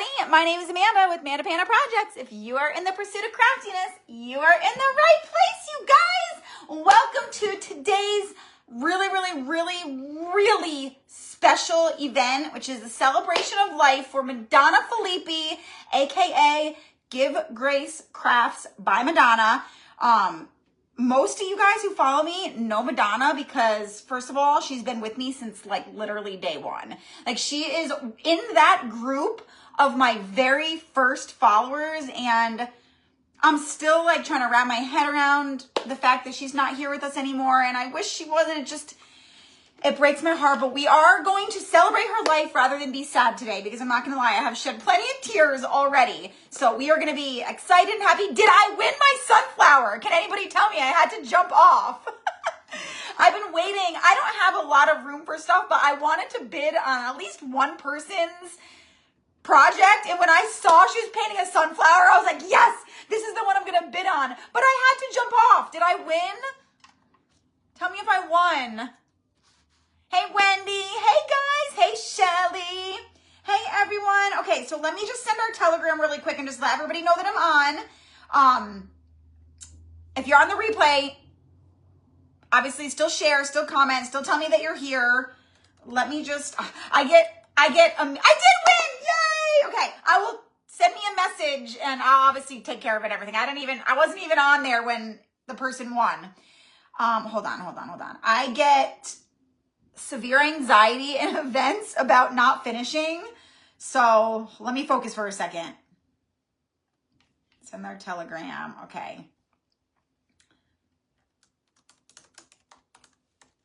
everybody. My name is Amanda with Amanda Panda Projects. If you are in the pursuit of craftiness, you are in the right place, you guys. Welcome to today's really special event, which is the celebration of life for Madonna Filippi, aka Give Grace Crafts by Madonna. Most of you guys who follow me know Madonna because, first of all, she's been with me since like literally day one. Like, she is in that group of my very first followers, and I'm still like trying to wrap my head around the fact that she's not here with us anymore, and I wish she wasn't. It breaks my heart, but we are going to celebrate her life rather than be sad today, because I'm not going to lie, I have shed plenty of tears already. So we are going to be excited and happy. Did I win my sunflower? Can anybody tell me? I had to jump off. I've been waiting. I don't have a lot of room for stuff, but I wanted to bid on at least one person's project. And when I saw she was painting a sunflower, I was like, yes, this is the one I'm going to bid on. But I had to jump off. Did I win? Tell me if I won. Hey, Wendy. Hey, guys. Hey, Shelly. Hey, everyone. Okay, so let me just send our Telegram really quick and just let everybody know that I'm on. If you're on the replay, obviously still share, still comment, still tell me that you're here. Let me just, I did win. Yay. Okay, I will send me a message and I'll obviously take care of it, everything. I wasn't even on there when the person won. Hold on. I get severe anxiety in events about not finishing. So let me focus for a second. Send our Telegram. Okay.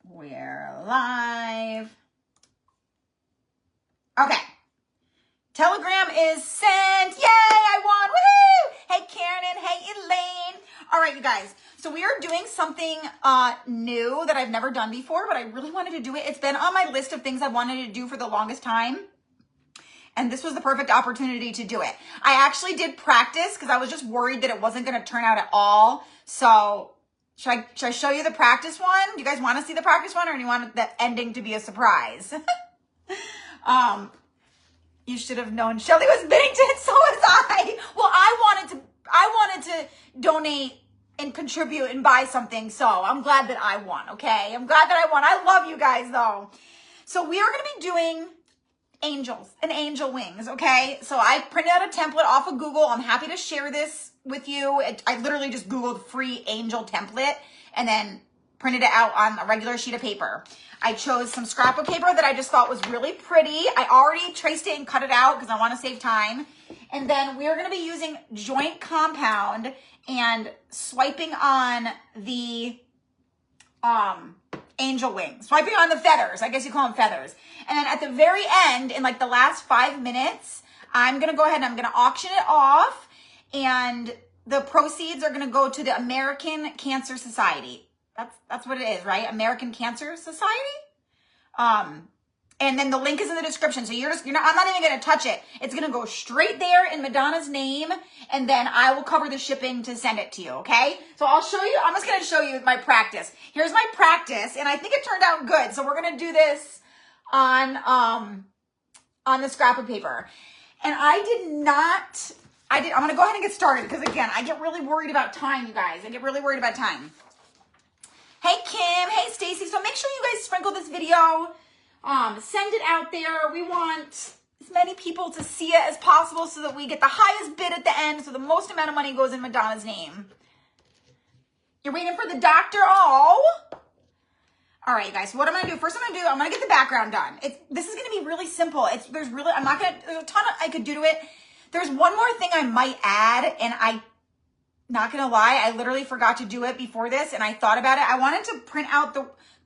We're live. Okay. Telegram is sent. Yay, I won. Woo! Hey, Karen. Hey, Elaine. All right, you guys. So we are doing something new that I've never done before, but I really wanted to do it. It's been on my list of things I wanted to do for the longest time, and this was the perfect opportunity to do it. I actually did practice because I was just worried that it wasn't going to turn out at all. So should I show you the practice one? Do you guys want to see the practice one, or do you want the ending to be a surprise? You should have known Shelly was bidding to it, so was I. Well, I wanted to donate and contribute and buy something, so I'm glad that I won, okay? I'm glad that I won. I love you guys, though. So we are going to be doing angels and angel wings, okay? So I printed out a template off of Google. I'm happy to share this with you. I literally just Googled free angel template and then printed it out on a regular sheet of paper. I chose some scrapbook paper that I just thought was really pretty. I already traced it and cut it out because I want to save time. And then we're going to be using joint compound and swiping on the angel wings, swiping on the feathers. I guess you call them feathers. And then at the very end, in like the last 5 minutes, I'm going to go ahead and I'm going to auction it off. And the proceeds are going to go to the American Cancer Society. That's what it is, right? American Cancer Society. And then the link is in the description. So I'm not even going to touch it. It's going to go straight there in Madonna's name. And then I will cover the shipping to send it to you. Okay. So I'm just going to show you my practice. Here's my practice. And I think it turned out good. So we're going to do this on the scrapbook paper. And I'm going to go ahead and get started because, again, I get really worried about time, you guys. I get really worried about time. Hey, Kim. Hey, Stacy. So make sure you guys sprinkle this video. Send it out there. We want as many people to see it as possible so that we get the highest bid at the end, so the most amount of money goes in Madonna's name. You're waiting for the doctor? Oh. All right, you guys. So what I'm going to do, first I'm going to get the background done. This is going to be really simple. There's a ton I could do to it. There's one more thing I might add, and not going to lie, I literally forgot to do it before this, and I thought about it. I wanted to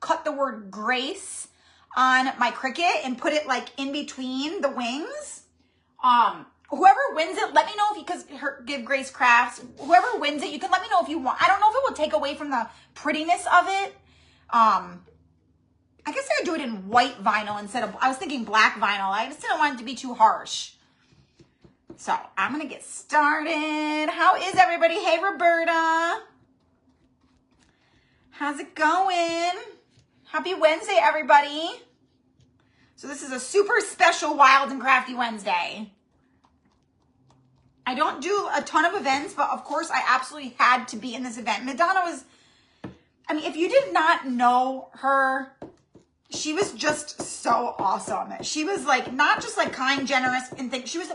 cut the word Grace on my Cricut and put it like in between the wings. Whoever wins it, let me know because Give Grace Crafts, whoever wins it, you can let me know if you want. I don't know if it will take away from the prettiness of it. I guess I would do it in white vinyl instead of, I was thinking black vinyl. I just didn't want it to be too harsh. So I'm going to get started. How is everybody? Hey, Roberta. How's it going? Happy Wednesday, everybody. So this is a super special Wild and Crafty Wednesday. I don't do a ton of events, but of course I absolutely had to be in this event. Madonna was, I mean, if you did not know her, she was just so awesome. She was like, not just like kind, generous, and things. She was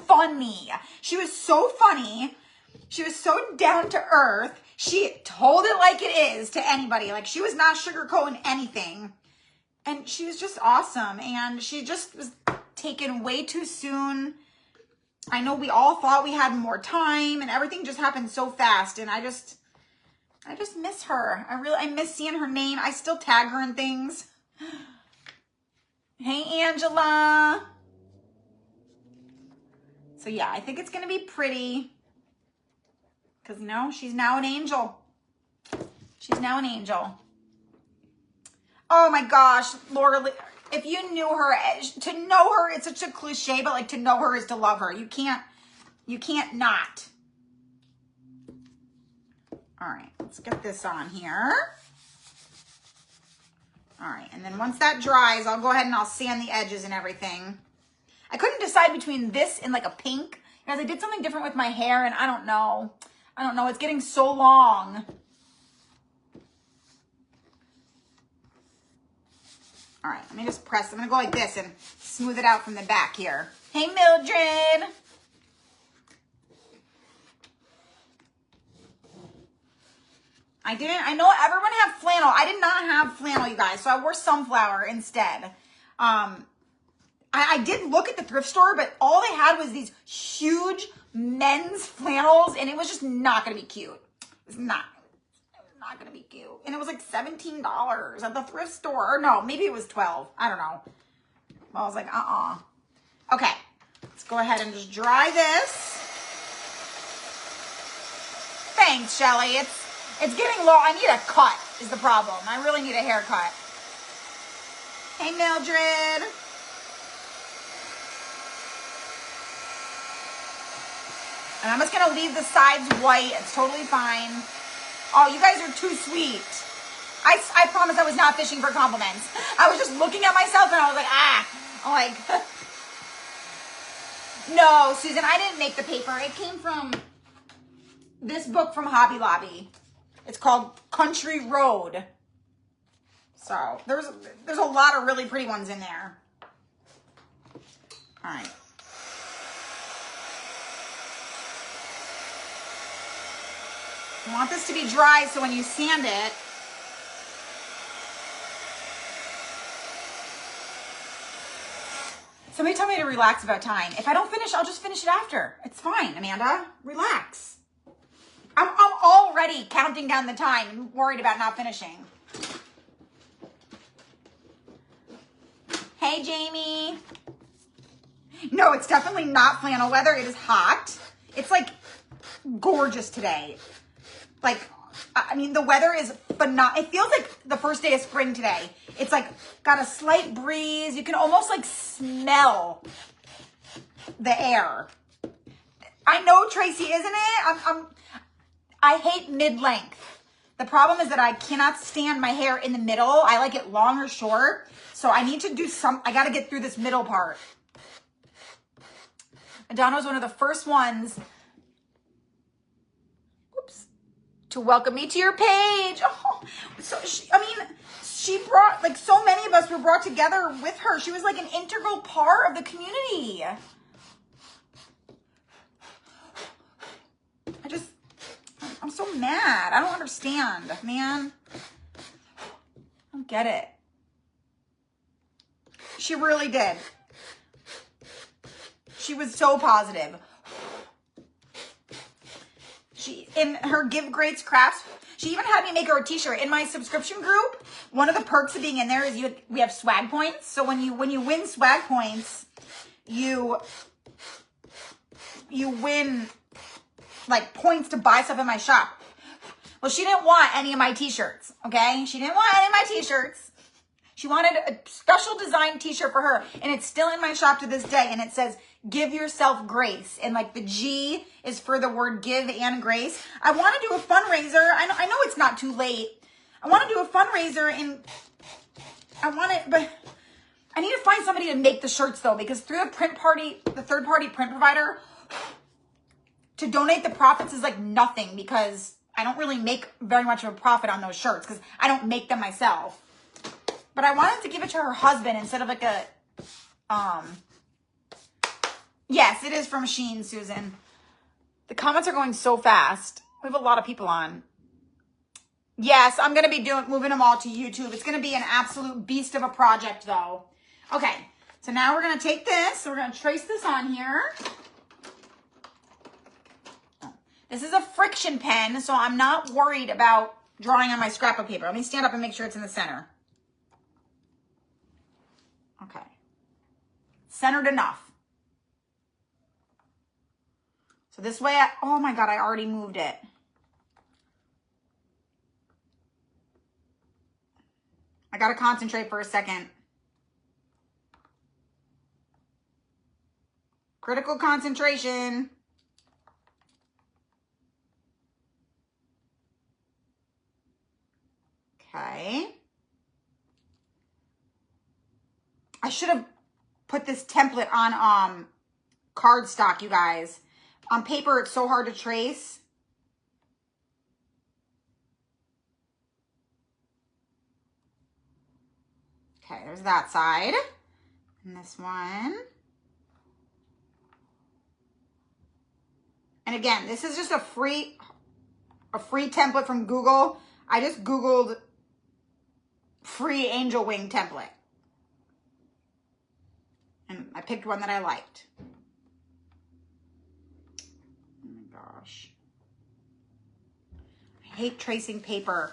funny. She was so funny. She was so down to earth. She told it like it is to anybody. Like, she was not sugarcoating anything. And she was just awesome. And she just was taken way too soon. I know we all thought we had more time, and everything just happened so fast. And I just miss her. I miss seeing her name. I still tag her in things. Hey, Angela. So yeah, I think it's going to be pretty. Because, you know, she's now an angel. She's now an angel. Oh my gosh, Laura, if you knew her, to know her, it's such a cliche, but like to know her is to love her. You can't not. All right, let's get this on here. All right, and then once that dries, I'll go ahead and I'll sand the edges and everything. I couldn't decide between this and like a pink. Guys, I did something different with my hair, and I don't know. It's getting so long. All right, let me just press. I'm going to go like this and smooth it out from the back here. Hey, Mildred. I know everyone had flannel. I did not have flannel, you guys, so I wore sunflower instead. I did look at the thrift store, but all they had was these huge men's flannels, and it was just not going to be cute. It's not going to be cute. And it was like $17 at the thrift store. Or no, maybe it was 12. I don't know. I was like, Okay, let's go ahead and just dry this. Thanks, Shelly. It's getting low. I need a cut is the problem. I really need a haircut. Hey, Mildred. And I'm just going to leave the sides white. It's totally fine. Oh, you guys are too sweet. I promise I was not fishing for compliments. I was just looking at myself and I was like, I'm like, no, Susan, I didn't make the paper. It came from this book from Hobby Lobby. It's called Country Road. So there's a lot of really pretty ones in there. All right. You want this to be dry so when you sand it, somebody told me to relax about time. If I don't finish, I'll just finish it after. It's fine, Amanda. Relax. I'm already counting down the time and worried about not finishing. Hey, Jamie. No, it's definitely not flannel weather. It is hot. It's like gorgeous today. Like, I mean, the weather is phenomenal. It feels like the first day of spring today. It's like got a slight breeze. You can almost like smell the air. I know, Tracy, isn't it? I hate mid-length. The problem is that I cannot stand my hair in the middle. I like it long or short. So I need to do I got to get through this middle part. Madonna was one of the first ones to welcome me to your page. Oh, so she brought, like, so many of us were brought together with her. She was like an integral part of the community. I'm so mad. I don't understand, man. I don't get it. She really did. She was so positive. In her Give Greats Crafts, she even had me make her a t-shirt. In my subscription group, one of the perks of being in there is we have swag points. So when you win swag points, you win like points to buy stuff in my shop. Well, she didn't want any of my t-shirts, okay? She didn't want any of my t-shirts. She wanted a special design t-shirt for her, and it's still in my shop to this day, and it says, give yourself grace. And like the G is for the word give and grace. I want to do a fundraiser. I know it's not too late. I want to do a fundraiser and but I need to find somebody to make the shirts though, because through the third party print provider, to donate the profits is like nothing because I don't really make very much of a profit on those shirts because I don't make them myself. But I wanted to give it to her husband instead of like a, yes, it is from Shein, Susan. The comments are going so fast. We have a lot of people on. Yes, I'm going to be moving them all to YouTube. It's going to be an absolute beast of a project though. Okay, so now we're going to take this. So we're going to trace this on here. This is a friction pen, so I'm not worried about drawing on my scrapbook paper. Let me stand up and make sure it's in the center. Okay. Centered enough. So this way, oh my God, I already moved it. I got to concentrate for a second. Critical concentration. Okay. I should have put this template on cardstock, you guys. On paper, it's so hard to trace. Okay, there's that side. And this one. And again, this is just a free template from Google. I just Googled free angel wing template. And I picked one that I liked. Oh my gosh. I hate tracing paper.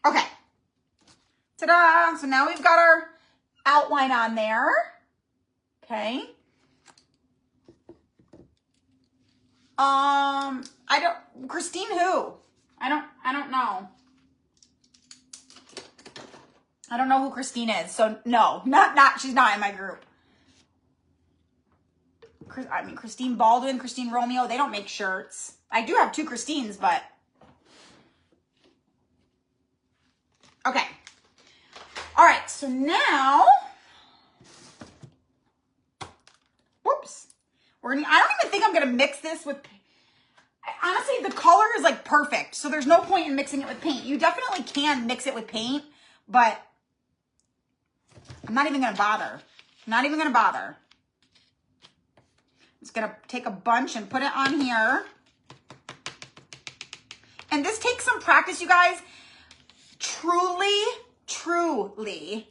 Okay. Ta-da! So now we've got our outline on there. Okay. Christine who? I don't know. I don't know who Christine is. So no, she's not in my group. I mean, Christine Baldwin, Christine Romeo, they don't make shirts. I do have 2 Christines, but. Okay. All right. So now, whoops. I don't even think I'm going to mix this with, honestly, the color is like perfect. So there's no point in mixing it with paint. You definitely can mix it with paint, but I'm not even going to bother. Not even going to bother. I'm just going to take a bunch and put it on here. And this takes some practice, you guys. Truly,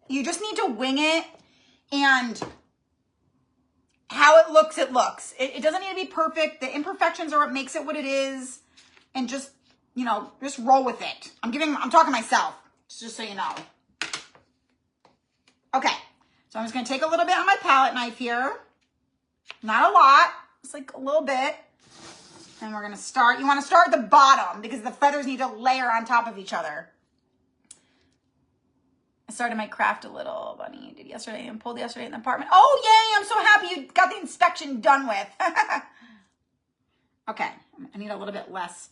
you just need to wing it, and how it looks, it looks. It doesn't need to be perfect. The imperfections are what makes it what it is, and just, you know, just roll with it. I'm talking myself, just so you know. Okay, so I'm just gonna take a little bit on my palette knife here. Not a lot, just like a little bit. And we're gonna start, you wanna start at the bottom because the feathers need to layer on top of each other. I started my craft a little, bunny. Did yesterday and pulled yesterday in the apartment. Oh, yay, I'm so happy you got the inspection done with. Okay, I need a little bit less.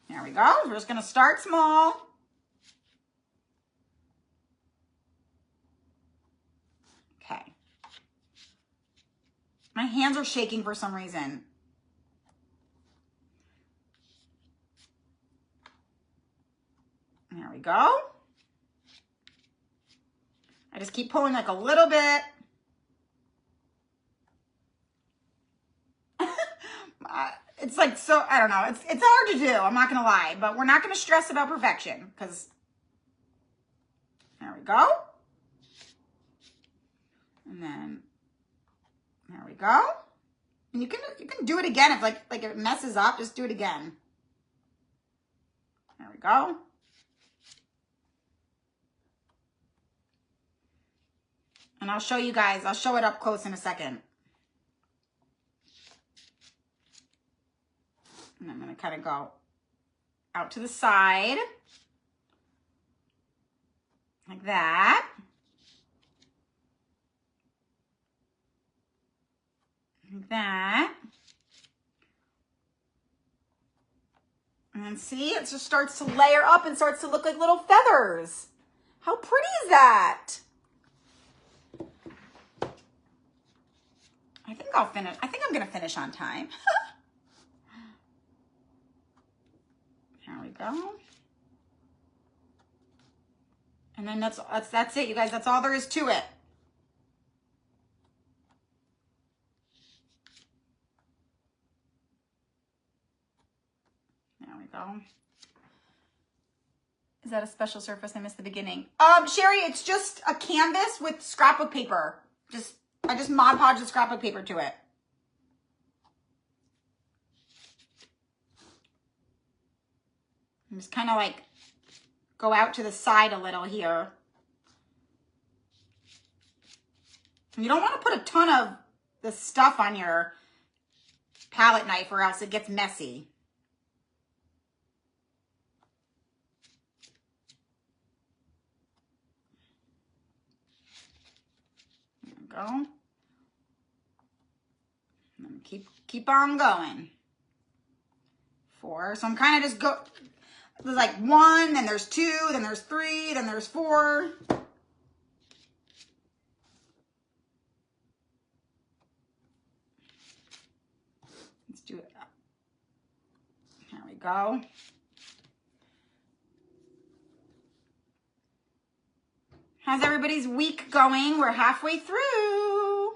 There we go. We're just gonna start small. Okay. My hands are shaking for some reason. There we go. I just keep pulling like a little bit. It's like, so, I don't know. It's hard to do. I'm not going to lie, but we're not going to stress about perfection because there we go. And then there we go. And you can do it again if like if it messes up, just do it again. There we go. And I'll show you guys, I'll show it up close in a second. And I'm going to kind of go out to the side. Like that. Like that. And then see, it just starts to layer up and starts to look like little feathers. How pretty is that? I think I'll finish. I think I'm going to finish on time. There we go. And then that's it, you guys. That's all there is to it. There we go. Is that a special surface? I missed the beginning. Sherry, it's just a canvas with scrapbook paper. I just Mod Podged the scrapbook paper to it. I'm just kind of like go out to the side a little here. You don't want to put a ton of the stuff on your palette knife or else it gets messy. There we go. And keep on going. 4. So I'm kind of just there's like 1, then there's 2, then there's 3, then there's 4. Let's do it. There we go. How's everybody's week going? We're halfway through.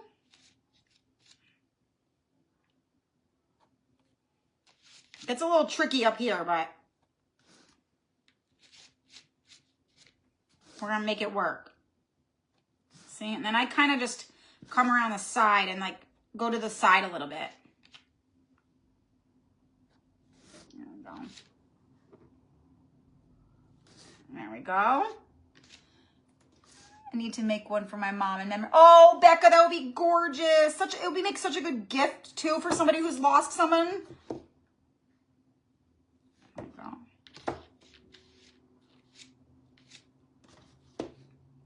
It's a little tricky up here, but we're gonna make it work. See, and then I kind of just come around the side and like go to the side a little bit. There we go. There we go. I need to make one for my mom in memory. Oh, Becca, that would be gorgeous. It would make such a good gift too for somebody who's lost someone. There we go.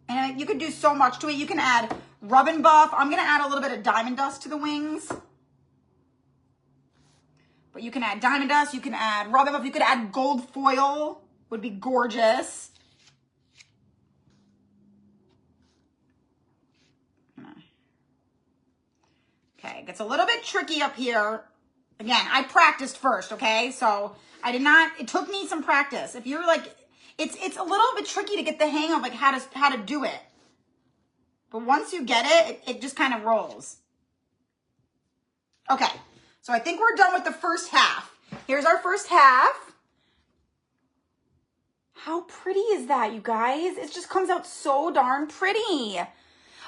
And you could do so much to it. You can add rub and buff. I'm going to add a little bit of diamond dust to the wings. But you can add diamond dust. You can add rub and buff. You could add gold foil. Would be gorgeous. Okay, it gets a little bit tricky up here. Again, I practiced first, okay? So it took me some practice. If you're like, it's a little bit tricky to get the hang of like how to do it. But once you get it, it just kind of rolls. Okay, so I think we're done with the first half. Here's our first half. How pretty is that, you guys? It just comes out so darn pretty.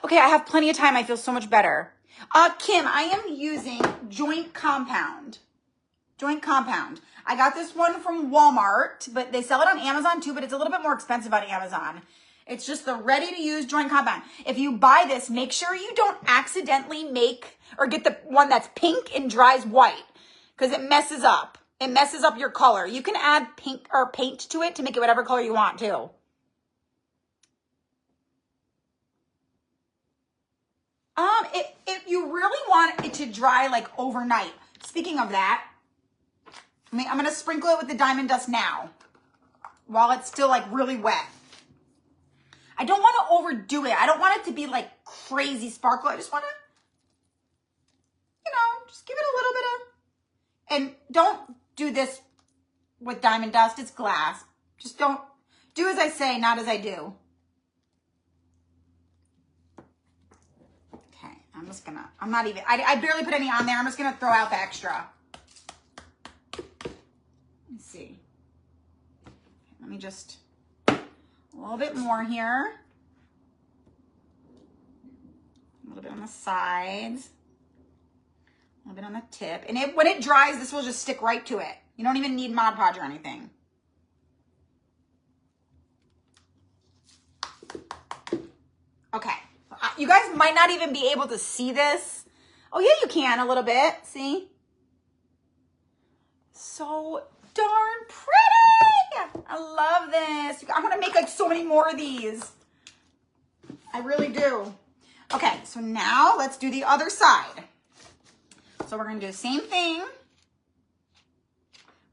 Okay, I have plenty of time. I feel so much better. Kim, I am using Joint Compound. Joint Compound. I got this one from Walmart, but they sell it on Amazon too, but it's a little bit more expensive on Amazon. It's just the ready-to-use Joint Compound. If you buy this, make sure you don't accidentally make or get the one that's pink and dries white because it messes up. It messes up your color. You can add pink or paint to it to make it whatever color you want too. If you really want it to dry like overnight, speaking of that, I'm going to sprinkle it with the diamond dust now while it's still like really wet. I don't want to overdo it. I don't want it to be like crazy sparkle. I just want to, just give it a little bit of, and don't do this with diamond dust. It's glass. Just don't do as I say, not as I do. I barely put any on there. I'm just going to throw out the extra. Let's see. Let me just, a little bit more here. A little bit on the sides. A little bit on the tip. And when it dries, this will just stick right to it. You don't even need Mod Podge or anything. Okay. You guys might not even be able to see this. Oh, yeah, you can a little bit. See? So darn pretty. I love this. I want to make like so many more of these. I really do. Okay, so now let's do the other side. So we're going to do the same thing.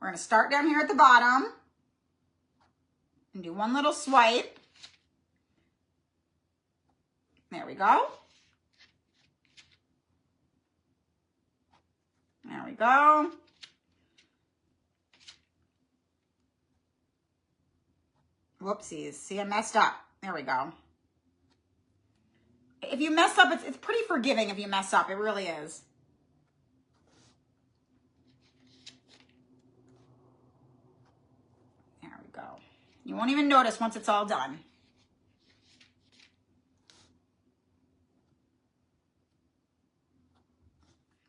We're gonna start down here at the bottom and do one little swipe. There we go. There we go. Whoopsies. See, I messed up. There we go. If you mess up, it's pretty forgiving if you mess up. It really is. There we go. You won't even notice once it's all done.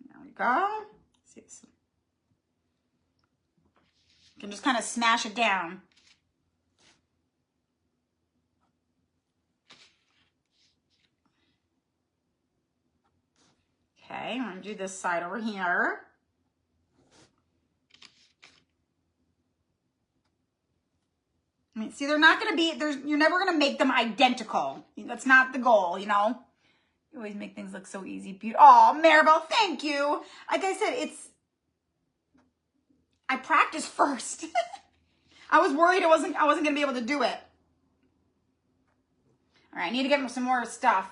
There we go. See this. You can just kind of smash it down. Okay, I'm gonna do this side over here. I mean, see, they're not gonna be, you're never gonna make them identical. That's not the goal, you know? You always make things look so easy. Oh, Maribel, thank you. Like I said, I practiced first. I was worried I wasn't gonna be able to do it. All right, I need to get some more stuff.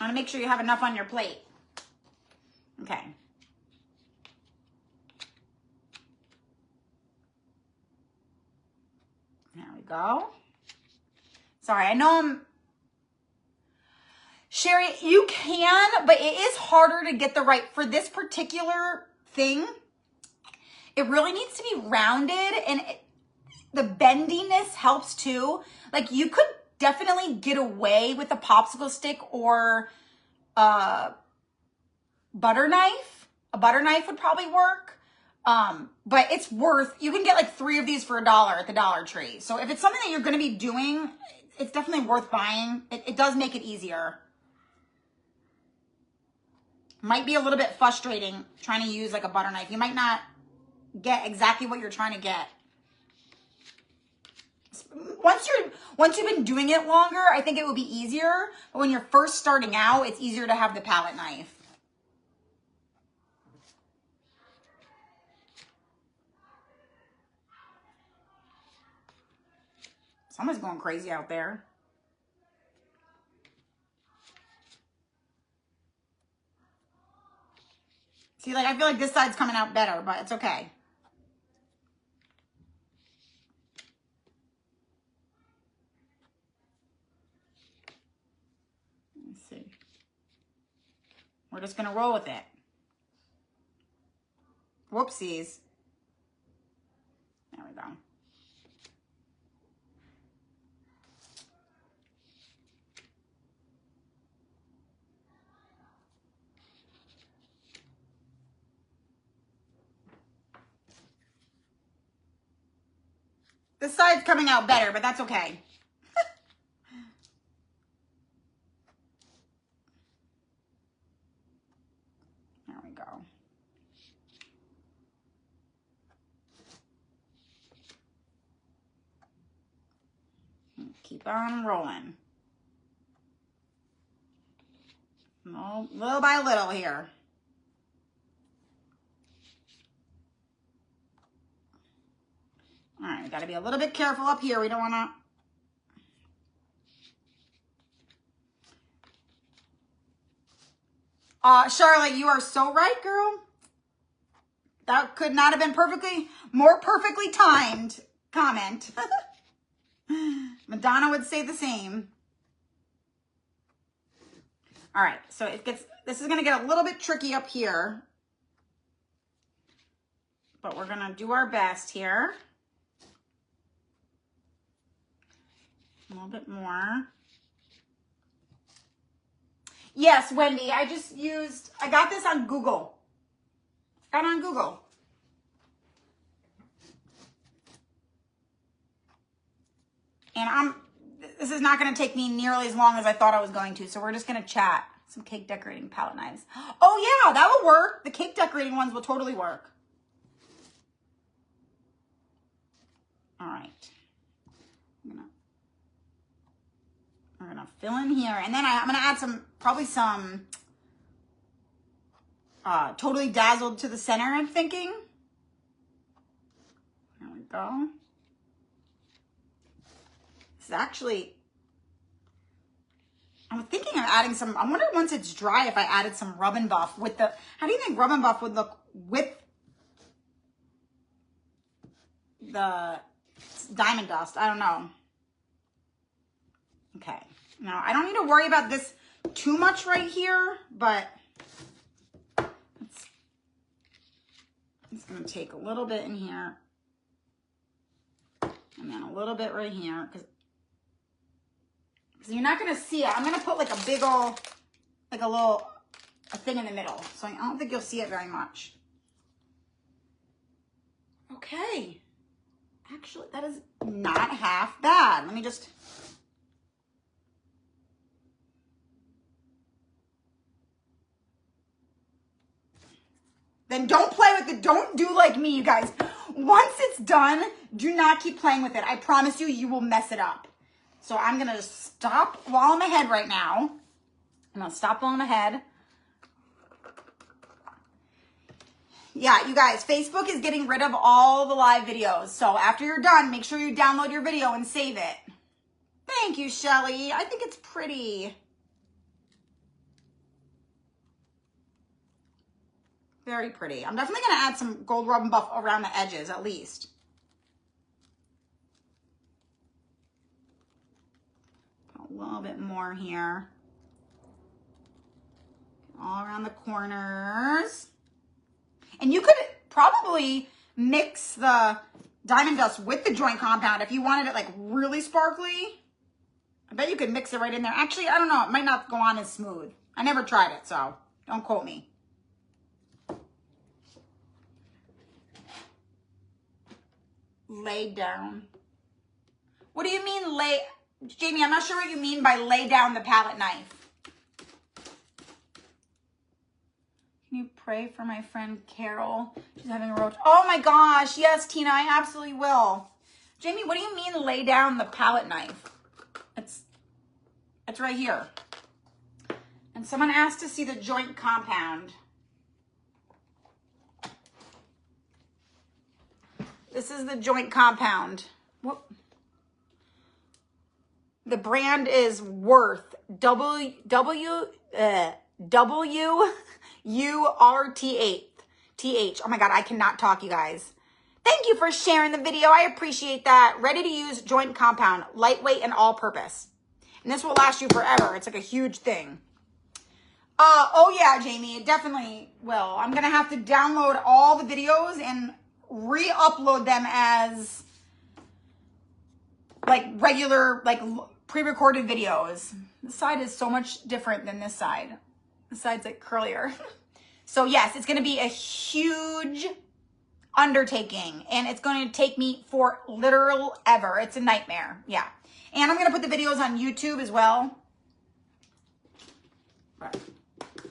I want to make sure you have enough on your plate. Okay. There we go. Sorry, I know Sherry, you can, but it is harder to get the right, for this particular thing, it really needs to be rounded, and the bendiness helps too. Like, you could definitely get away with a popsicle stick or a butter knife. A butter knife would probably work. But it's worth, you can get like 3 of these for $1 at the Dollar Tree. So if it's something that you're going to be doing, it's definitely worth buying. It does make it easier. Might be a little bit frustrating trying to use like a butter knife. You might not get exactly what you're trying to get. Once you've been doing it longer, I think it will be easier. But when you're first starting out, it's easier to have the palette knife. Someone's going crazy out there. See, like, I feel like this side's coming out better, but it's okay. Let's see. We're just going to roll with it. Whoopsies. There we go. This side's coming out better, but that's okay. There we go. Keep on rolling. Little by little here. All right, we got to be a little bit careful up here. We don't want to... Charlotte, you are so right, girl. That could not have been more perfectly timed comment. Madonna would say the same. All right, so this is going to get a little bit tricky up here. But we're going to do our best here. A little bit more. Yes, Wendy, I got this on Google. Got it on Google. And this is not going to take me nearly as long as I thought I was going to, so we're just going to chat. Some cake decorating palette knives. Oh yeah, that will work. The cake decorating ones will totally work. All right. We're gonna fill in here, and then I'm gonna add probably some totally dazzled to the center, I'm thinking. There we go. This is actually, I'm thinking of adding some, I wonder once it's dry if I added some Rub and Buff with the, how do you think Rub and Buff would look with the diamond dust? I don't know. Okay. Now, I don't need to worry about this too much right here, but it's going to take a little bit in here and then a little bit right here because you're not going to see it. I'm going to put like a big old, like a thing in the middle. So I don't think you'll see it very much. Okay. Actually, that is not half bad. Let me just... Then don't play with it. Don't do like me, you guys. Once it's done, do not keep playing with it. I promise you, you will mess it up. So I'm going to just stop while I'm ahead right now. I'm going to stop while I'm ahead. Yeah, you guys, Facebook is getting rid of all the live videos. So after you're done, make sure you download your video and save it. Thank you, Shelly. I think it's pretty. Very pretty. I'm definitely going to add some gold Rub and Buff around the edges at least. Put a little bit more here. All around the corners. And you could probably mix the diamond dust with the joint compound if you wanted it like really sparkly. I bet you could mix it right in there. Actually, I don't know. It might not go on as smooth. I never tried it, so don't quote me. Lay down. What do you mean lay? Jamie, I'm not sure what you mean by lay down the palette knife. Can you pray for my friend Carol? She's having a roach. Oh my gosh. Yes, Tina, I absolutely will. Jamie, what do you mean lay down the palette knife? It's right here. And someone asked to see the joint compound. This is the joint compound. What? The brand is Worth. W-U-R-T-H. Oh my God, I cannot talk, you guys. Thank you for sharing the video. I appreciate that. Ready to use joint compound. Lightweight and all-purpose. And this will last you forever. It's like a huge thing. Oh yeah, Jamie, it definitely will. I'm going to have to download all the videos and re-upload them as like regular, like pre-recorded videos. This side is so much different than this side. This side's like curlier. So yes, it's going to be a huge undertaking and it's going to take me for literal ever. It's a nightmare. Yeah. And I'm going to put the videos on YouTube as well.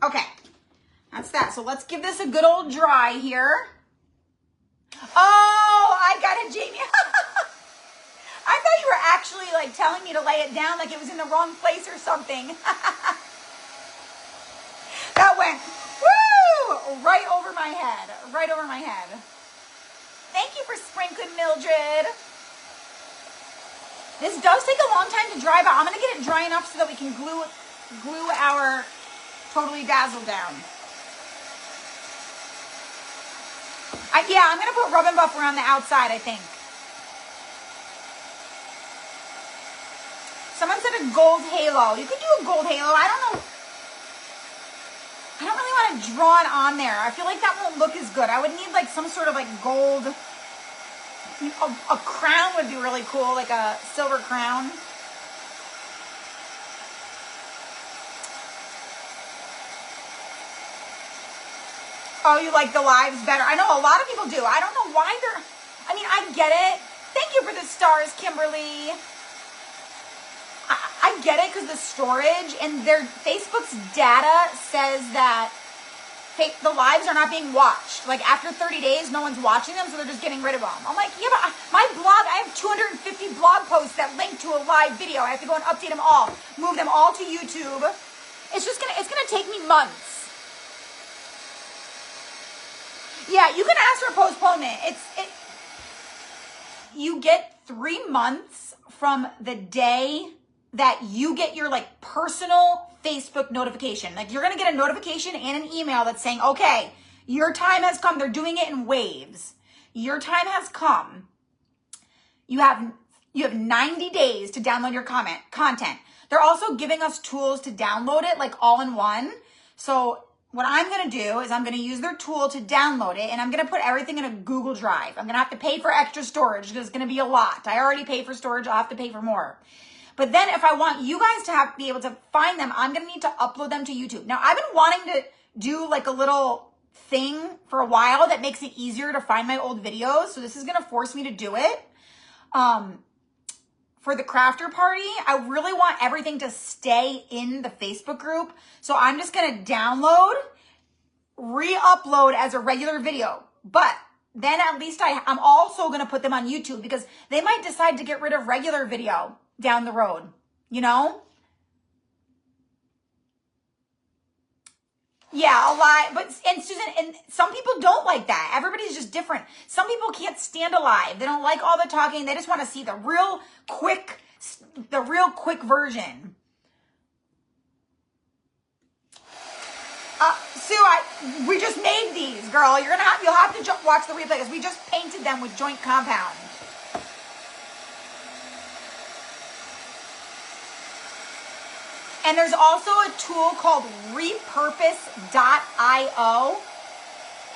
Okay. That's that. So let's give this a good old dry here. Oh, I got it, Jamie. I thought you were actually like telling me to lay it down like it was in the wrong place or something. That went, woo, right over my head. Right over my head. Thank you for sprinkling, Mildred. This does take a long time to dry, but I'm going to get it dry enough so that we can glue our Totally Dazzled down. Yeah, I'm going to put Rub and Buff around the outside, I think. Someone said a gold halo. You could do a gold halo. I don't know. I don't really want to draw it on there. I feel like that won't look as good. I would need like some sort of like gold. A crown would be really cool, like a silver crown. Oh, you like the lives better? I know a lot of people do. I don't know why they're... I mean, I get it. Thank you for the stars, Kimberly. I get it because the storage and their Facebook's data says that the lives are not being watched. Like after 30 days, no one's watching them, so they're just getting rid of them. I'm like, yeah, but my blog, I have 250 blog posts that link to a live video. I have to go and update them all, move them all to YouTube. It's gonna take me months. Yeah, you can ask for postponement. You get 3 months from the day that you get your like personal Facebook notification. Like you're going to get a notification and an email that's saying, okay, your time has come. They're doing it in waves. Your time has come. You have 90 days to download your content. They're also giving us tools to download it like all in one. So what I'm going to do is I'm going to use their tool to download it, and I'm going to put everything in a Google Drive. I'm going to have to pay for extra storage because it's going to be a lot. I already pay for storage. I'll have to pay for more. But then if I want you guys to be able to find them, I'm going to need to upload them to YouTube. Now, I've been wanting to do like a little thing for a while that makes it easier to find my old videos. So this is going to force me to do it. For the crafter party, I really want everything to stay in the Facebook group. So I'm just going to download, re-upload as a regular video. But then at least I'm also going to put them on YouTube because they might decide to get rid of regular video down the road, you know? Yeah, a lot. And Susan, and some people don't like that. Everybody's just different. Some people can't stand a live. They don't like all the talking. They just want to see the real quick version. Sue, we just made these, girl. You'll have to watch the replay because we just painted them with joint compound. And there's also a tool called repurpose.io,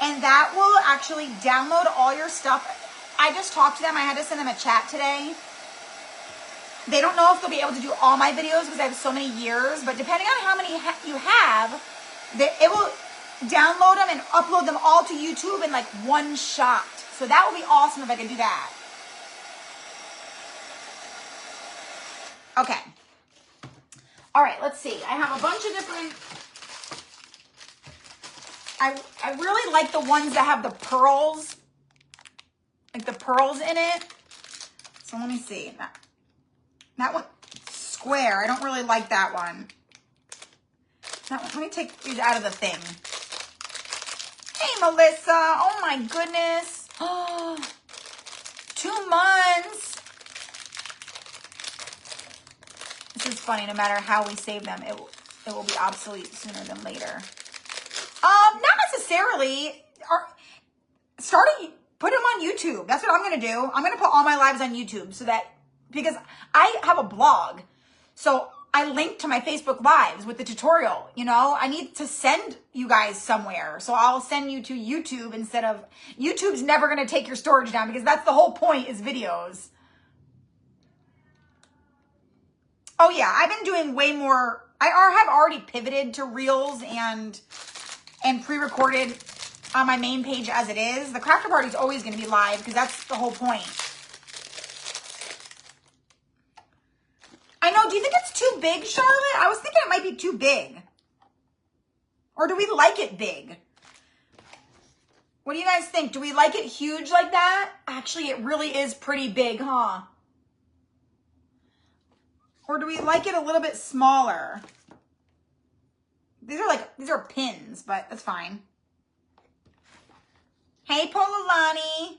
and that will actually download all your stuff. I just talked to them. I had to send them a chat today. They don't know if they'll be able to do all my videos because I have so many years, but depending on how many you have, it will download them and upload them all to YouTube in like one shot. So that would be awesome if I could do that. Okay. All right, let's see. I have a bunch of different, I really like the ones that have the pearls, like the pearls in it. So let me see. That one, square. I don't really like that one. That one. Let me take these out of the thing. Hey, Melissa. Oh, my goodness. Oh, 2 months. This is funny. No matter how we save them, it will be obsolete sooner than later. Not necessarily. Put them on YouTube. That's what I'm going to do. I'm going to put all my lives on YouTube because I have a blog. So I link to my Facebook lives with the tutorial. You know, I need to send you guys somewhere. So I'll send you to YouTube instead of, YouTube's never going to take your storage down because that's the whole point is videos. Oh yeah, I've been doing way more. I have already pivoted to Reels and pre-recorded on my main page as it is. The crafter party is always going to be live because that's the whole point. I know. Do you think it's too big, Charlotte? I was thinking it might be too big. Or do we like it big? What do you guys think? Do we like it huge like that? Actually, it really is pretty big, huh? Or do we like it a little bit smaller? These are pins, but that's fine. Hey, Pololani.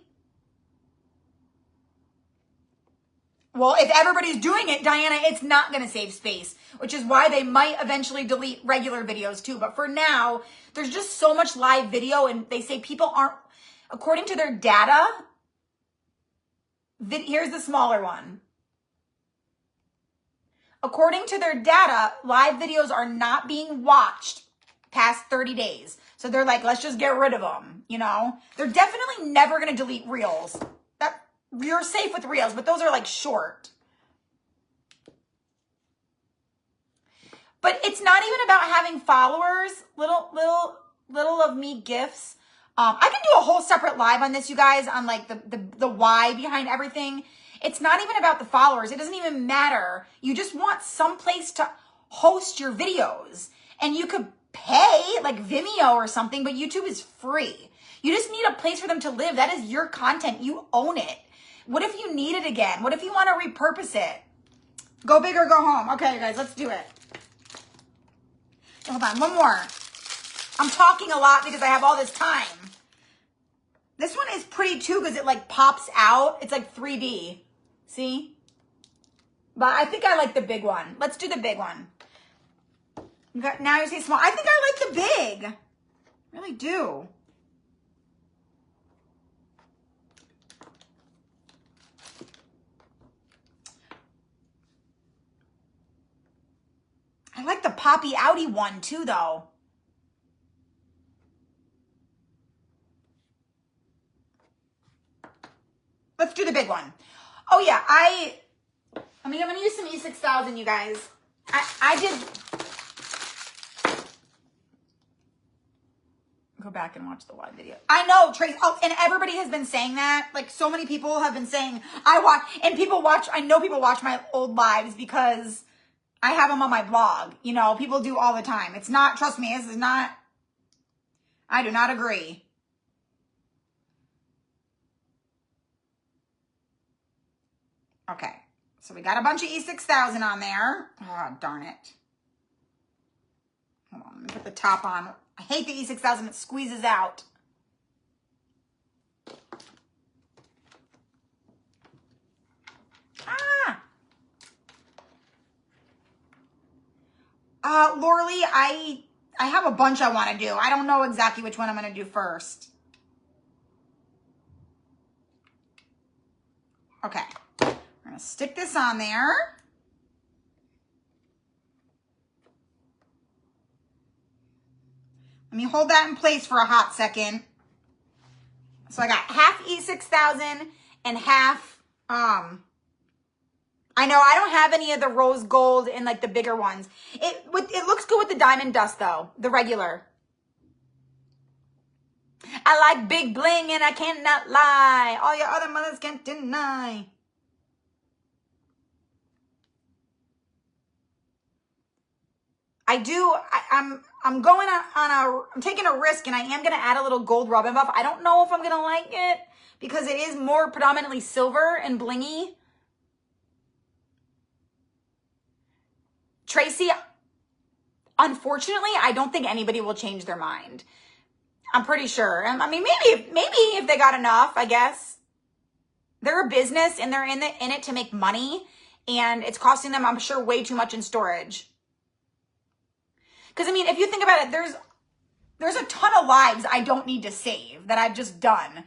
Well, if everybody's doing it, Diana, it's not going to save space, which is why they might eventually delete regular videos too. But for now, there's just so much live video, and they say people aren't, according to their data, here's the smaller one. According to their data, live videos are not being watched past 30 days. So they're like, let's just get rid of them, you know? They're definitely never going to delete Reels. You're safe with Reels, but those are like short. But it's not even about having followers, little of me gifts. I can do a whole separate live on this, you guys, on like the why behind everything. It's not even about the followers. It doesn't even matter. You just want some place to host your videos. And you could pay like Vimeo or something, but YouTube is free. You just need a place for them to live. That is your content. You own it. What if you need it again? What if you want to repurpose it? Go big or go home. Okay, you guys, let's do it. Hold on, one more. I'm talking a lot because I have all this time. This one is pretty too because it like pops out. It's like 3D. See? But I think I like the big one. Let's do the big one. Now you say small. I think I like the big. I really do. I like the poppy outy one too, though. Let's do the big one. Oh yeah, I'm gonna use some E6000, you guys. I did. Go back and watch the live video. I know, Trace. Oh, and everybody has been saying that. Like, so many people have been saying, I know people watch my old lives because I have them on my blog. You know, people do all the time. It's not, trust me, this is not, I do not agree. Okay, so we got a bunch of E6000 on there. Oh, darn it. Hold on, let me put the top on. I hate the E6000, it squeezes out. Lorley, I have a bunch I want to do. I don't know exactly which one I'm going to do first. Okay. We're going to stick this on there. Let me hold that in place for a hot second. So I got half E6000 and half, I know I don't have any of the rose gold and like the bigger ones. It looks good with the diamond dust though, the regular. I like big bling and I cannot lie. All your other mothers can't deny. I do, I'm going I'm taking a risk and I am going to add a little gold rub and buff. I don't know if I'm going to like it because it is more predominantly silver and blingy. Tracy, unfortunately, I don't think anybody will change their mind. I'm pretty sure. I mean, maybe if they got enough, I guess. They're a business and they're in it to make money, and it's costing them, I'm sure, way too much in storage. Because I mean, if you think about it, there's a ton of lives I don't need to save that I've just done.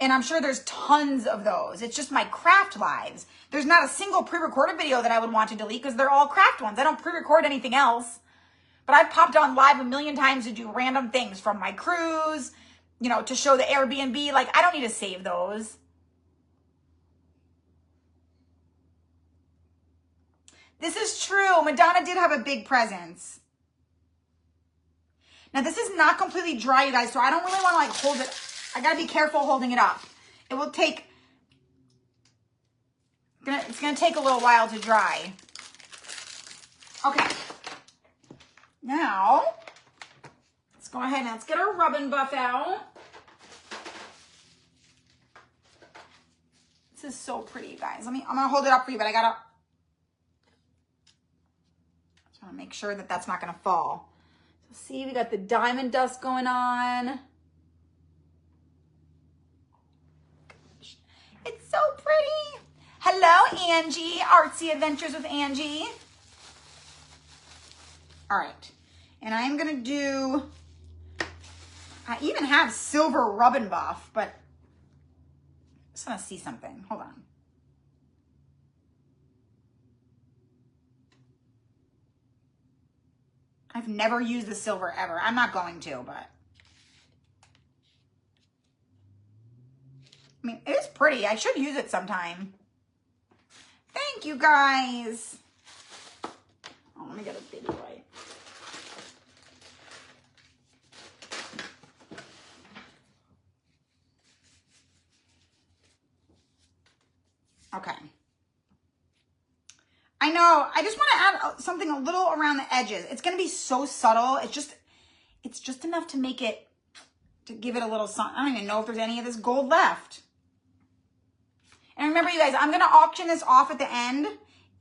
And I'm sure there's tons of those. It's just my craft lives. There's not a single pre-recorded video that I would want to delete because they're all craft ones. I don't pre-record anything else. But I've popped on live a million times to do random things from my cruise, you know, to show the Airbnb. Like, I don't need to save those. This is true. Madonna did have a big presence. Now, this is not completely dry, you guys, so I don't really want to, like, hold it. I got to be careful holding it up. It will take, it's going to take a little while to dry. Okay. Now, let's go ahead and let's get our rub and buff out. This is so pretty, you guys. I'm going to hold it up for you, but I just want to make sure that that's not going to fall. So see, we got the diamond dust going on. It's so pretty. Hello, Angie. Artsy Adventures with Angie. All right. And I'm going to do, I even have silver rub and buff, but I just want to see something. Hold on. I've never used the silver ever. I'm not going to, but. I mean, it is pretty. I should use it sometime. Thank you, guys. Oh, let me get a baby wipe. Okay. I know. I just want to add something a little around the edges. It's going to be so subtle. It's just enough to make it, to give it a little something. I don't even know if there's any of this gold left. And remember, you guys, I'm going to auction this off at the end,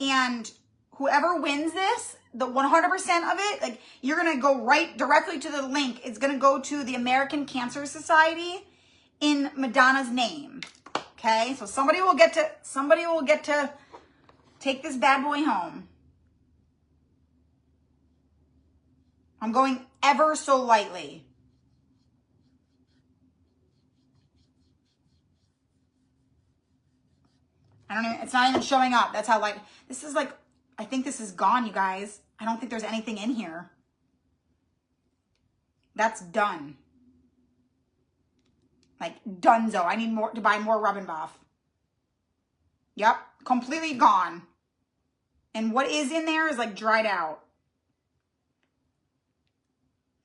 and whoever wins this, the 100% of it, like, you're going to go right directly to the link. It's going to go to the American Cancer Society, in Madonna's name. Okay, so somebody will get to take this bad boy home. I'm going ever so lightly. I don't even, it's not even showing up. That's how light, this is like, I think this is gone, you guys. I don't think there's anything in here. That's done. Like donezo. I need more to buy more Rub and Buff. Yep, completely gone. And what is in there is like dried out.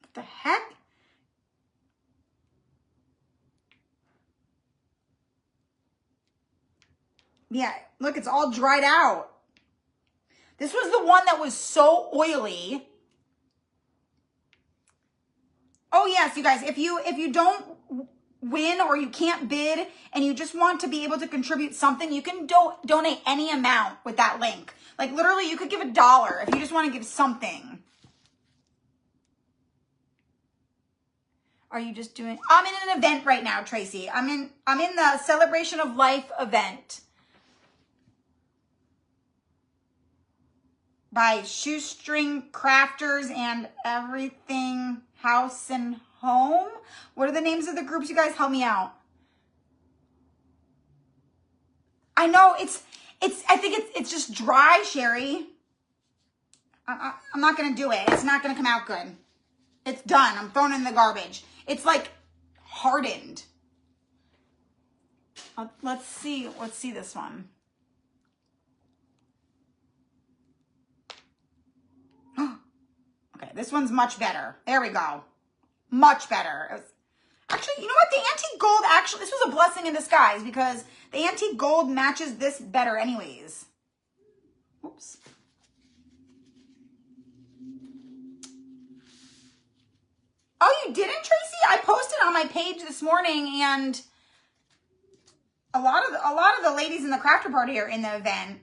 What the heck? Yeah, look, it's all dried out. This was the one that was so oily. Oh yes, you guys, if you don't win or you can't bid and you just want to be able to contribute something, you can donate any amount with that link. Like literally you could give $1 if you just want to give something. Are you just doing, I'm in an event right now, Tracy. I'm in the Celebration of Life event by Shoestring Crafters and Everything House and Home. What are the names of the groups? You guys help me out. I know I think it's just dry, Sherry. I'm not going to do it. It's not going to come out good. It's done. I'm throwing it in the garbage. It's like hardened. Let's see this one. Okay, this one's much better. There we go. Much better. Actually, you know what? The antique gold, actually, this was a blessing in disguise because the antique gold matches this better anyways. Oops. Oh, you didn't, Tracy? I posted on my page this morning and a lot of the ladies in the crafter party are in the event.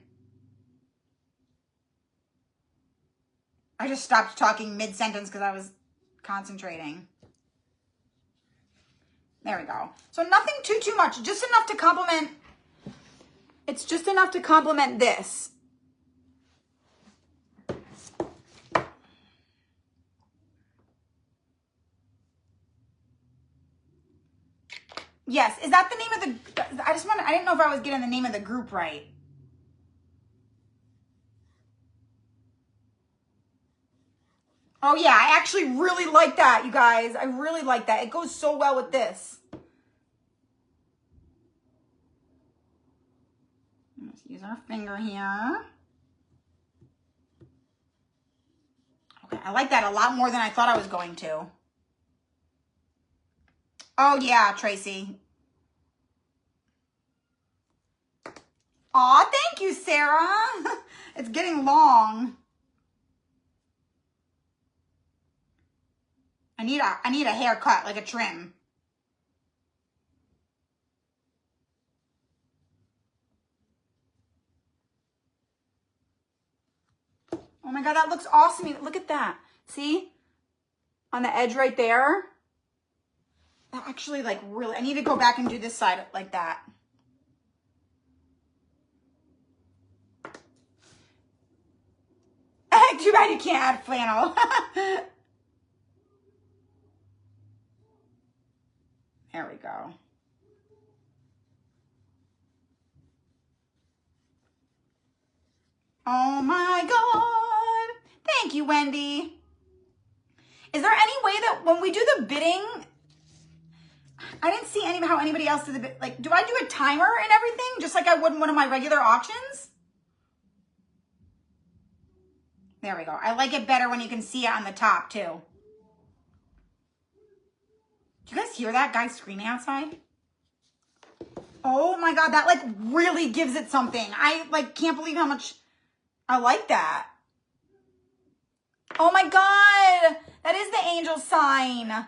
I just stopped talking mid-sentence because I was concentrating. There we go. So nothing too much, just enough to complement. It's just enough to complement this. Yes, is that the name of the, I didn't know if I was getting the name of the group right. Oh yeah, I actually really like that, you guys. I really like that. It goes so well with this. Let's use our finger here. Okay, I like that a lot more than I thought I was going to. Oh yeah, Tracy. Aw, thank you, Sarah. It's getting long. I need a haircut, like a trim. Oh my God, that looks awesome. Look at that. See? On the edge right there. That actually like really, I need to go back and do this side like that. Too bad you can't add flannel. There we go. Oh my God. Thank you, Wendy. Is there any way that when we do the bidding, I didn't see how anybody else did the bid. Like, do I do a timer and everything? Just like I would in one of my regular auctions? There we go. I like it better when you can see it on the top too. Do you guys hear that guy screaming outside? Oh my God, that like really gives it something. I like can't believe how much I like that. Oh my God, that is the angel sign.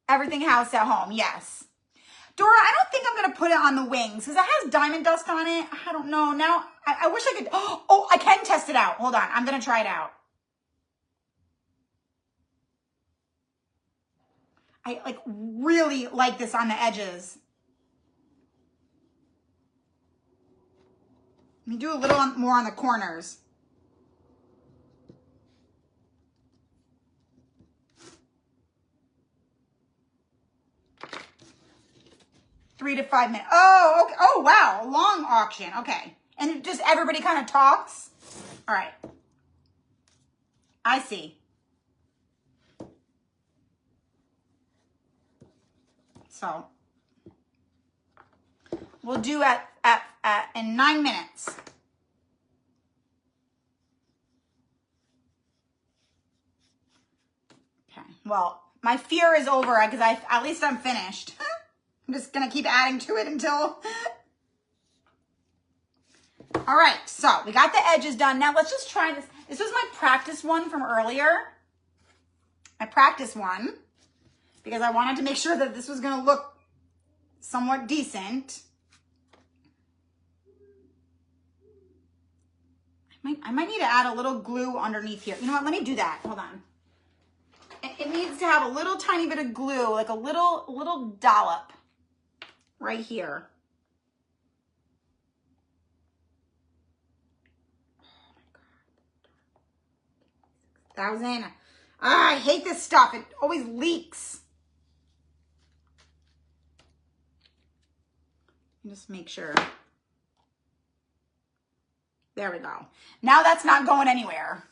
Everything house at home, yes. Dora, I don't think I'm going to put it on the wings because it has diamond dust on it. I don't know. Now, I wish I could. Oh, I can test it out. Hold on. I'm going to try it out. I like really like this on the edges. Let me do a little more on the corners. Three to 5 minutes. Oh, okay. Oh, wow. Long auction. Okay. And just everybody kind of talks. All right. I see. So we'll do in 9 minutes. Okay. Well, my fear is over because at least I'm finished. I'm just going to keep adding to it until... All right, so we got the edges done. Now let's just try this. This was my practice one from earlier. My practice one, because I wanted to make sure that this was going to look somewhat decent. I might need to add a little glue underneath here. You know what? Let me do that. Hold on. It needs to have a little tiny bit of glue, like a little dollop right here. I hate this stuff. It always leaks. Just make sure. There we go. Now that's not going anywhere.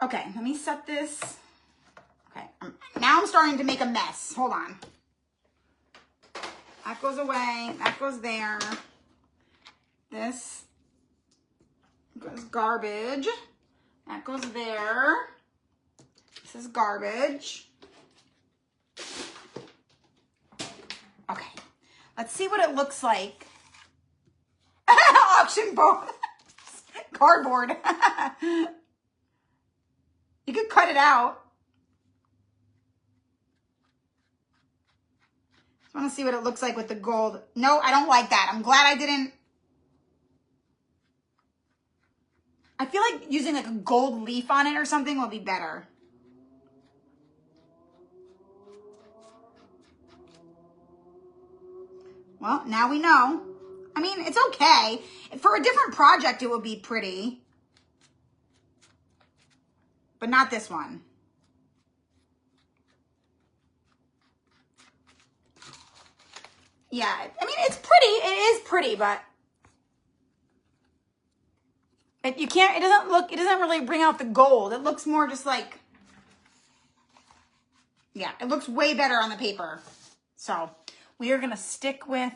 Okay, let me set this. Okay, now I'm starting to make a mess. Hold on. That goes away. That goes there. This goes garbage. That goes there. This is garbage. Okay, let's see what it looks like. Auction board. Cardboard. You could cut it out. Just want to see what it looks like with the gold. No, I don't like that. I'm glad I didn't. I feel like using like a gold leaf on it or something will be better. Well, now we know. I mean, it's okay. For a different project, it would be pretty. But not this one. Yeah, I mean, it's pretty. It is pretty, but it doesn't really bring out the gold. It looks more just like, yeah, it looks way better on the paper. So we are going to stick with,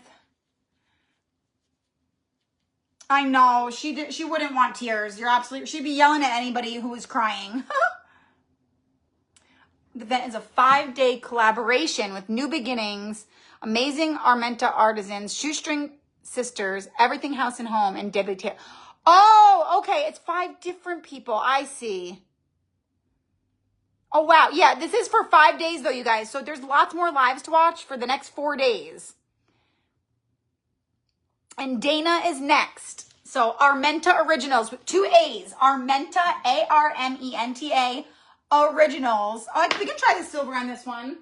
I know, she wouldn't want tears. You're absolutely, she'd be yelling at anybody who was crying. The event is a 5-day collaboration with New Beginnings, Amazing Armenta Artisans, Shoestring Sisters, Everything House and Home, and Deadly Tail. Oh, okay, it's 5 different people. I see. Oh, wow. Yeah, this is for 5 days, though, you guys. So there's lots more lives to watch for the next 4 days. And Dana is next. So Armenta Originals with 2 A's. Armenta, A-R-M-E-N-T-A, Originals. Oh, we can try the silver on this one.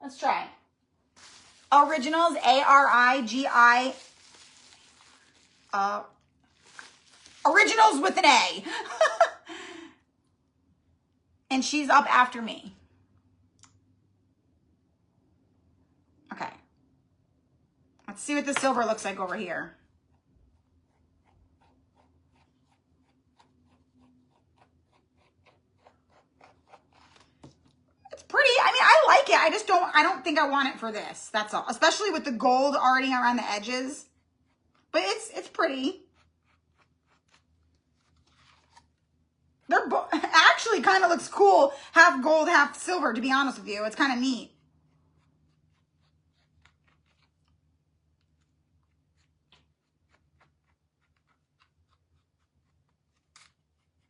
Let's try. Originals, A-R-I-G-I. Originals with an A. And she's up after me. Okay. Let's see what the silver looks like over here. It's pretty. I mean, I like it. I don't think I want it for this. That's all. Especially with the gold already around the edges. But it's pretty. They're actually kind of looks cool. Half gold, half silver, to be honest with you. It's kind of neat.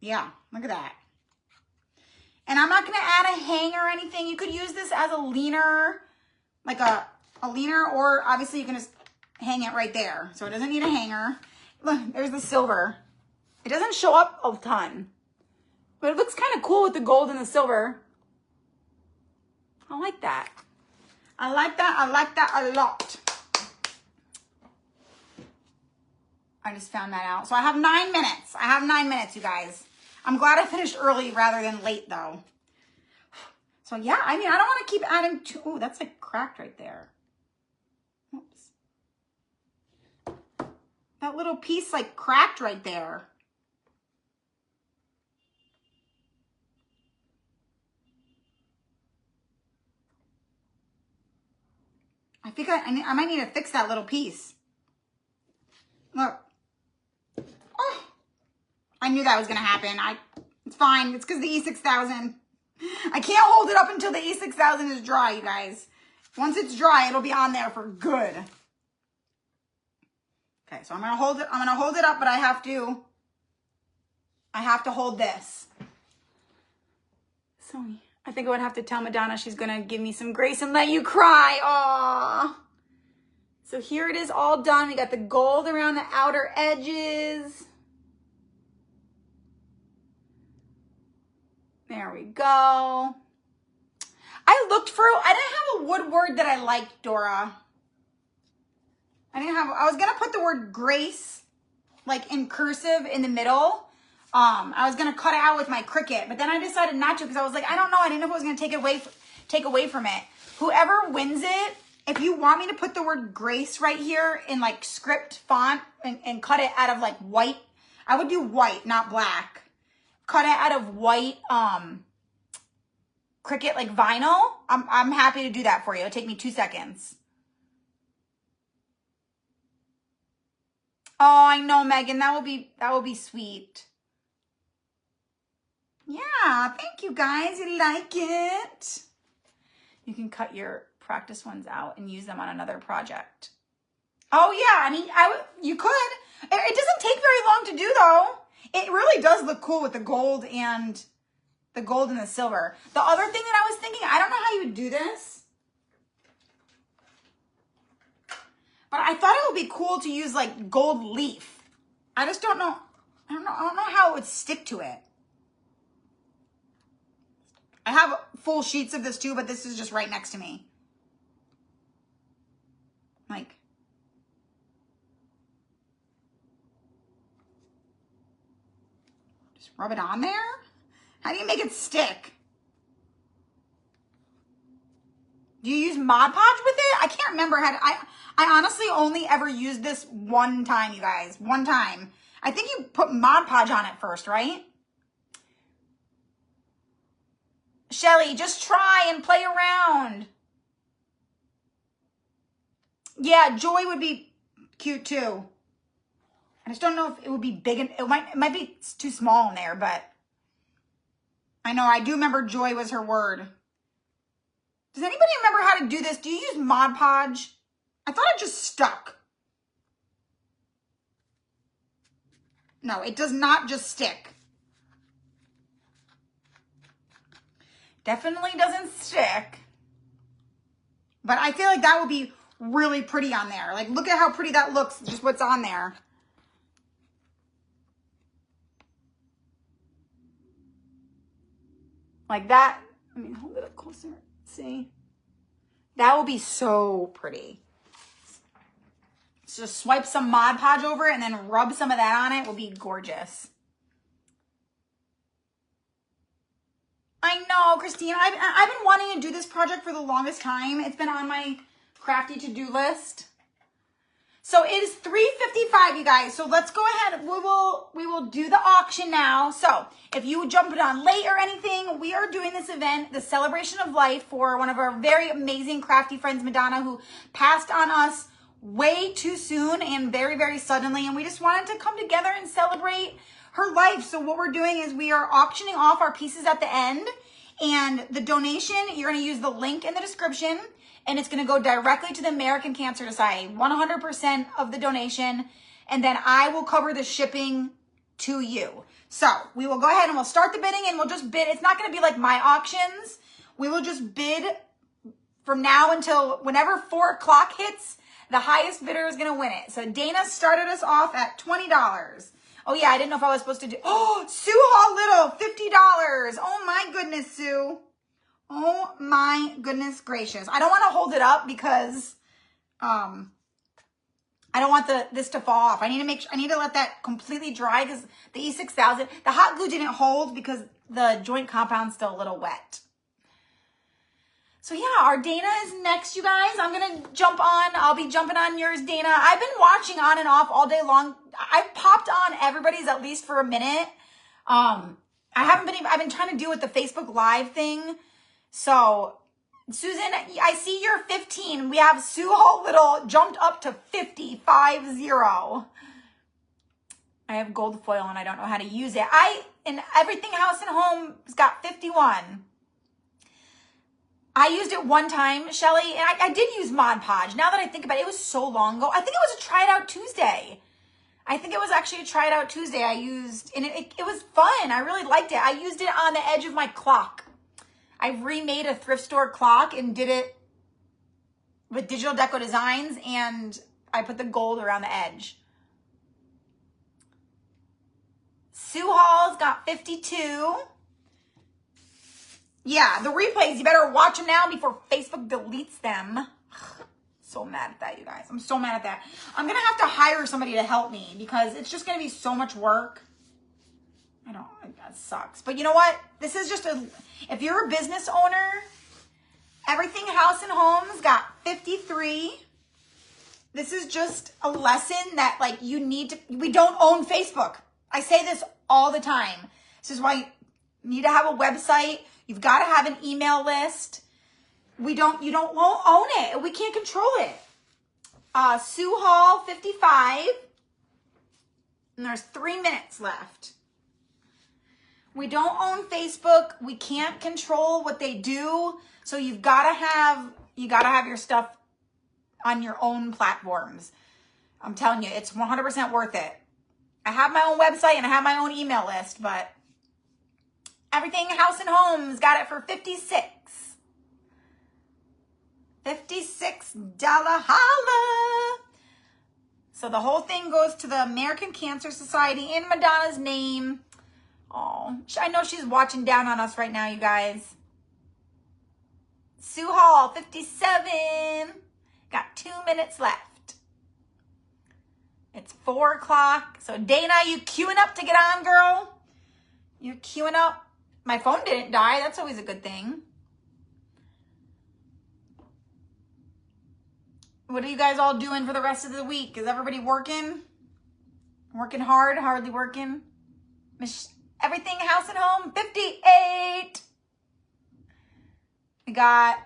Yeah, look at that. And I'm not going to add a hanger or anything. You could use this as a leaner, like a leaner, or obviously you can just hang it right there. So it doesn't need a hanger. Look, there's the silver. It doesn't show up a ton, but it looks kind of cool with the gold and the silver. I like that. I like that. I like that a lot. I just found that out. So I have 9 minutes. I have 9 minutes, you guys. I'm glad I finished early rather than late, though. So, yeah, I mean, I don't want to keep adding to... Oh, that's like cracked right there. Oops. That little piece like cracked right there. I think I might need to fix that little piece. Look. Oh, I knew that was going to happen. It's fine. It's because the E6000. I can't hold it up until the E6000 is dry, you guys. Once it's dry, it'll be on there for good. Okay, so I'm going to hold it. I'm going to hold it up, but I have to hold this. So I think I would have to tell Madonna she's going to give me some grace and let you cry. Aww. So here it is all done. We got the gold around the outer edges. There we go. I didn't have a wood word that I liked, Dora. I was going to put the word grace, like in cursive in the middle. I was going to cut it out with my Cricut, but then I decided not to because I was like, I don't know. I didn't know if it was going to take away from it. Whoever wins it, if you want me to put the word grace right here in like script font and cut it out of like white, I would do white, not black. Cut it out of white Cricut like vinyl. I'm happy to do that for you. It'll take me 2 seconds. Oh, I know, Megan. That will be sweet. Yeah, thank you guys. You like it? You can cut your practice ones out and use them on another project. Oh yeah, I mean, you could. It doesn't take very long to do though. It really does look cool with the gold and the silver. The other thing that I was thinking, I don't know how you would do this, but I thought it would be cool to use like gold leaf. I just don't know. I don't know how it would stick to it. I have full sheets of this too, but this is just right next to me. Like, just rub it on there. How do you make it stick? Do you use Mod Podge with it? I can't remember how to, I honestly only ever used this one time, you guys. One time. I think you put Mod Podge on it first, right? Shelly, just try and play around. Yeah, Joy would be cute too. I just don't know if it would be big, and it might be too small in there, but I know I do remember Joy was her word. Does anybody remember how to do this? Do you use Mod Podge? I thought it just stuck. No, it does not just stick. Definitely doesn't stick. But I feel like that would be really pretty on there. Like, look at how pretty that looks, just what's on there. Like that. Let me hold it up closer. See? That will be so pretty. So just swipe some Mod Podge over it and then rub some of that on it. Will be gorgeous. I know, Christine. I've been wanting to do this project for the longest time. It's been on my crafty to-do list. So it is $3.55, you guys. So let's go ahead. We will do the auction now. So if you jump it on late or anything, we are doing this event, the celebration of life, for one of our very amazing crafty friends, Madonna, who passed on us way too soon and very, very suddenly. And we just wanted to come together and celebrate her life. So what we're doing is we are auctioning off our pieces at the end, and the donation, you're going to use the link in the description, and it's going to go directly to the American Cancer Society, 100% of the donation, and then I will cover the shipping to you. So we will go ahead and we'll start the bidding, and we'll just bid. It's not going to be like my auctions. We will just bid from now until whenever 4 o'clock hits. The highest bidder is going to win it. So Dana started us off at $20. Oh yeah, I didn't know if I was supposed to do, oh, Sue Hall Little, $50. Oh my goodness, Sue. Oh my goodness gracious. I don't want to hold it up because I don't want this to fall off. I need to let that completely dry because the E6000, the hot glue didn't hold because the joint compound's still a little wet. So yeah, our Dana is next, you guys. I'm going to jump on. I'll be jumping on yours, Dana. I've been watching on and off all day long. I've popped on everybody's at least for a minute. I've been trying to do with the Facebook Live thing. So Susan, I see you're 15. We have Sue Hall Little jumped up to 50. I have gold foil and I don't know how to use it. And Everything House and Home's got 51. I used it one time, Shelly, and I did use Mod Podge. Now that I think about it, it was so long ago. I think it was a Try It Out Tuesday. I think it was actually a Try It Out Tuesday I used, and it was fun. I really liked it. I used it on the edge of my clock. I remade a thrift store clock and did it with Digital Deco Designs, and I put the gold around the edge. Sue Hall's got 52. Yeah, the replays, you better watch them now before Facebook deletes them. So mad at that, you guys. I'm so mad at that. I'm going to have to hire somebody to help me because it's just going to be so much work. I know, that sucks. But you know what? This is just if you're a business owner, Everything House and Home's got 53. This is just a lesson that like we don't own Facebook. I say this all the time. This is why you need to have a website. You've got to have an email list. You won't own it. We can't control it. Sue Hall, 55. And there's 3 minutes left. We don't own Facebook. We can't control what they do. So you've got to have your stuff on your own platforms. I'm telling you, it's 100% worth it. I have my own website and I have my own email list, but Everything House and Home's got it for 56. $56 holla. So the whole thing goes to the American Cancer Society in Madonna's name. Oh, I know she's watching down on us right now, you guys. Sue Hall, 57. Got 2 minutes left. It's 4 o'clock. So Dana, you queuing up to get on, girl? You're queuing up. My phone didn't die. That's always a good thing. What are you guys all doing for the rest of the week? Is everybody working? Working hard? Hardly working? Everything House and Home, 58. We got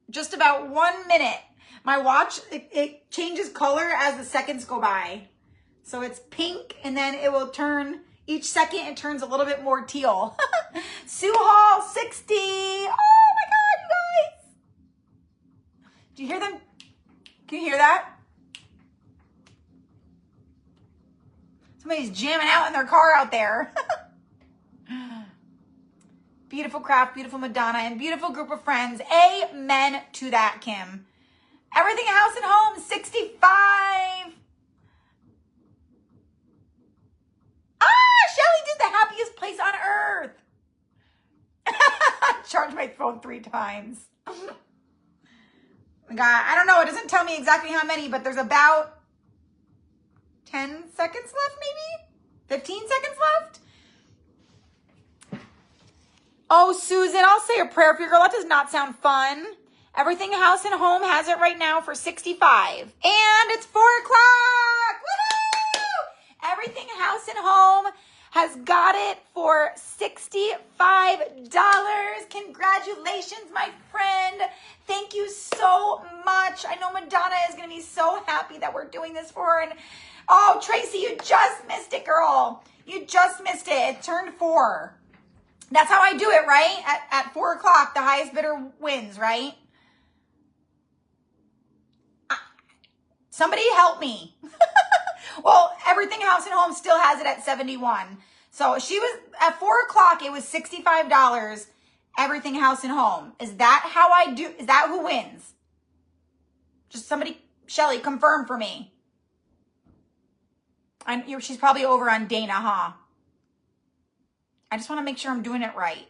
just about 1 minute. My watch, it changes color as the seconds go by. So it's pink and then it will turn, each second it turns a little bit more teal. Sue Hall, 60. Oh my God, you guys. Do you hear them? Can you hear that? Somebody's jamming out in their car out there. Beautiful craft, beautiful Madonna, and beautiful group of friends. Amen to that, Kim. Everything House and Home, 65. Shelly did the happiest place on earth. Charged my phone 3 times. God, I don't know. It doesn't tell me exactly how many, but there's about 10 seconds left, maybe? 15 seconds left? Oh, Susan, I'll say a prayer for you, girl. That does not sound fun. Everything House and Home has it right now for 65. And it's 4 o'clock. Woohoo! Everything House and Home has got it for $65. Congratulations, my friend. Thank you so much. I know Madonna is going to be so happy that we're doing this for her. And oh, Tracy, you just missed it, girl. You just missed it. It turned 4. That's how I do it, right? At 4 o'clock, the highest bidder wins, right? Somebody help me. Well, Everything House and Home still has it at 71. So she was at 4 o'clock. It was $65. Everything House and Home. Is that how I do? Is that who wins? Just somebody, Shelly, confirm for me. She's probably over on Dana, huh? I just want to make sure I'm doing it right.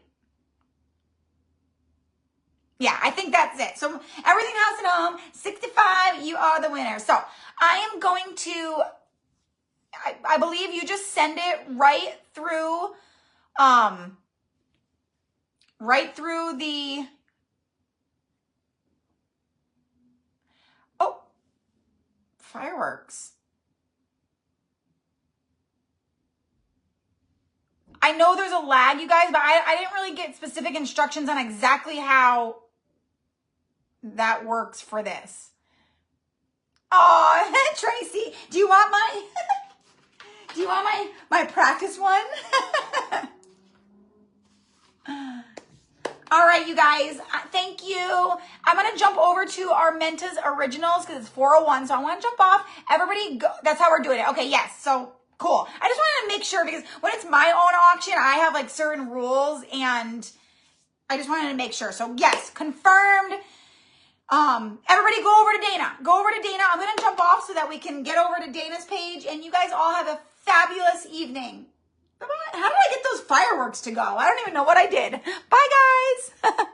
Yeah, I think that's it. So everything house and home, 65, you are the winner. So I am going to, I believe you just send it right through the, oh, fireworks. I know there's a lag, you guys, but I didn't really get specific instructions on exactly how that works for this. Oh, Tracy, do you want my practice one? All right, you guys, thank you. I'm going to jump over to our Mentas Originals because it's 401, so I want to jump off. Everybody, go. That's how we're doing it. Okay, yes, so cool. I just wanted to make sure because when it's my own auction, I have like certain rules and I just wanted to make sure. So yes, confirmed. Everybody go over to Dana. Go over to Dana. I'm going to jump off so that we can get over to Dana's page and you guys all have a fabulous evening. How did I get those fireworks to go? I don't even know what I did. Bye, guys.